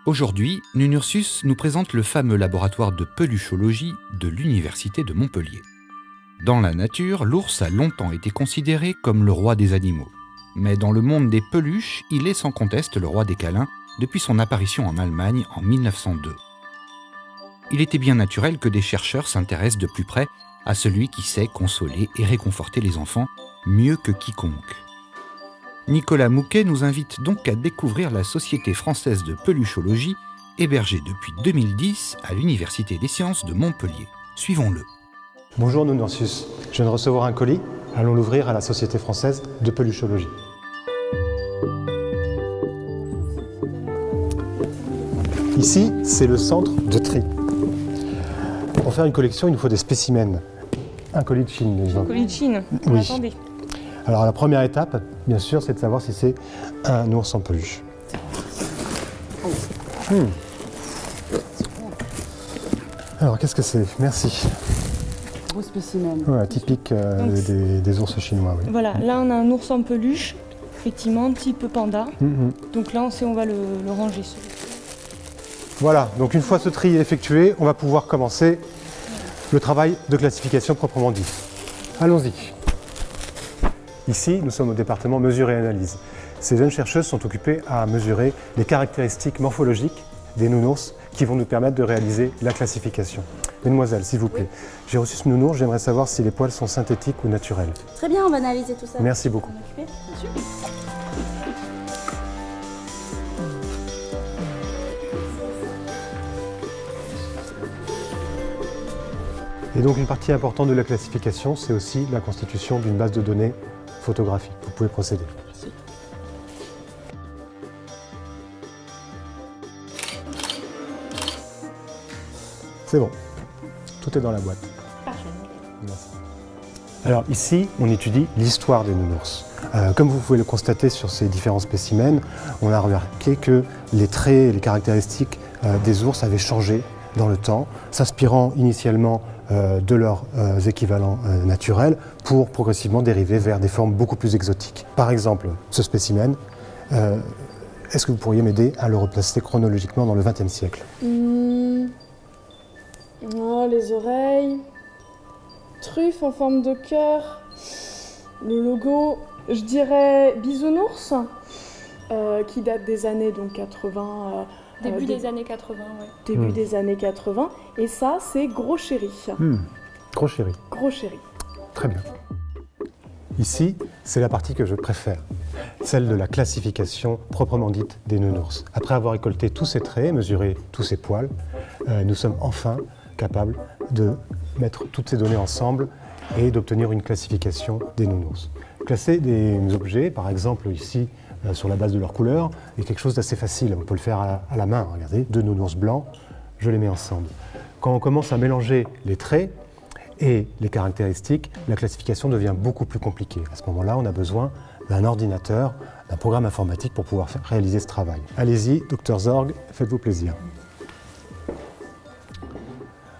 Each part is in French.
Aujourd'hui, Nunursus nous présente le fameux laboratoire de peluchologie de l'Université de Montpellier. Dans la nature, l'ours a longtemps été considéré comme le roi des animaux. Mais dans le monde des peluches, il est sans conteste le roi des câlins depuis son apparition en Allemagne en 1902. Il était bien naturel que des chercheurs s'intéressent de plus près à celui qui sait consoler et réconforter les enfants mieux que quiconque. Nicolas Mouquet nous invite donc à découvrir la Société française de peluchologie, hébergée depuis 2010 à l'Université des sciences de Montpellier. Suivons-le. Bonjour Nunursus, je viens de recevoir un colis. Allons l'ouvrir à la Société française de peluchologie. Ici, c'est le centre de tri. Pour faire une collection, il nous faut des spécimens. Un colis de Chine, par exemple. Un colis de Chine. Oui. Attendez. Alors la première étape, bien sûr, c'est de savoir si c'est un ours en peluche. Alors qu'est-ce que c'est? Merci. Gros spécimen. Ouais, typique des ours chinois. Oui. Voilà, là on a un ours en peluche, effectivement, type panda. Donc là on va le ranger. Voilà, donc une fois ce tri effectué, on va pouvoir commencer le travail de classification proprement dit. Allons-y. Ici, nous sommes au département mesure et analyse. Ces jeunes chercheuses sont occupées à mesurer les caractéristiques morphologiques des nounours qui vont nous permettre de réaliser la classification. Mesdemoiselles, s'il vous plaît, j'ai reçu ce nounours, j'aimerais savoir si les poils sont synthétiques ou naturels. Très bien, on va analyser tout ça. Merci beaucoup. Bien sûr. Et donc une partie importante de la classification, c'est aussi la constitution d'une base de données photographique. Vous pouvez procéder. Merci. C'est bon, tout est dans la boîte. Parfait. Merci. Alors ici, on étudie l'histoire des nounours. Comme vous pouvez le constater sur ces différents spécimens, on a remarqué que les traits et les caractéristiques des ours avaient changé dans le temps, s'inspirant initialement de leurs équivalents naturels pour progressivement dériver vers des formes beaucoup plus exotiques. Par exemple, ce spécimen, est-ce que vous pourriez m'aider à le replacer chronologiquement dans le XXe siècle? Oh, les oreilles, truffe en forme de cœur, le logo, je dirais bisounours, qui date des années donc 80. Début des années 80, ouais. Début des années 80. Et ça, c'est Gros Chéri. Gros chéri. Gros Chéri. Très bien. Ici, c'est la partie que je préfère, celle de la classification proprement dite des nounours. Après avoir récolté tous ces traits, mesuré tous ces poils, nous sommes enfin capables de mettre toutes ces données ensemble et d'obtenir une classification des nounours. Classer des objets, par exemple ici, sur la base de leur couleur, est quelque chose d'assez facile. On peut le faire à la main. Regardez, deux nounours blancs, je les mets ensemble. Quand on commence à mélanger les traits et les caractéristiques, la classification devient beaucoup plus compliquée. À ce moment-là, on a besoin d'un ordinateur, d'un programme informatique pour pouvoir réaliser ce travail. Allez-y, Dr Zorg, faites-vous plaisir.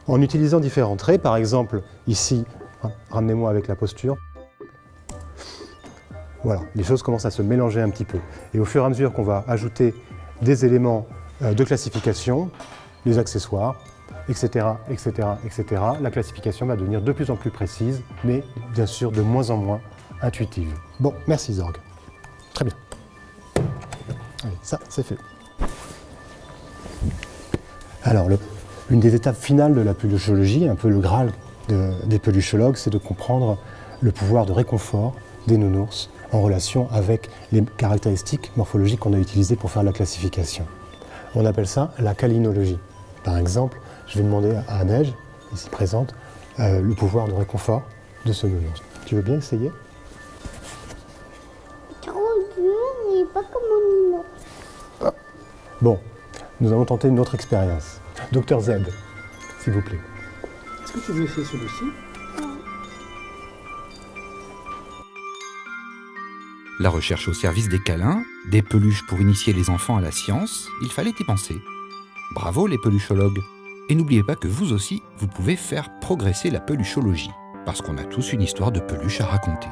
En utilisant différents traits, par exemple, ici, ramenez-moi avec la posture. Voilà, les choses commencent à se mélanger un petit peu. Et au fur et à mesure qu'on va ajouter des éléments de classification, les accessoires, etc., la classification va devenir de plus en plus précise, mais bien sûr de moins en moins intuitive. Bon, merci Zorg. Très bien. Allez, ça, c'est fait. Alors, une des étapes finales de la peluchologie, un peu le Graal des peluchologues, c'est de comprendre le pouvoir de réconfort des nounours en relation avec les caractéristiques morphologiques qu'on a utilisées pour faire la classification. On appelle ça la câlinologie. Par exemple, je vais demander à Neige, ici présente, le pouvoir de réconfort de ce nounours. Tu veux bien essayer? Trop dur, mais pas comme un nounours. Bon, nous allons tenter une autre expérience. Dr Z, s'il vous plaît. Est-ce que tu veux essayer celui-ci? La recherche au service des câlins, des peluches pour initier les enfants à la science, il fallait y penser. Bravo les peluchologues! Et n'oubliez pas que vous aussi, vous pouvez faire progresser la peluchologie, parce qu'on a tous une histoire de peluche à raconter.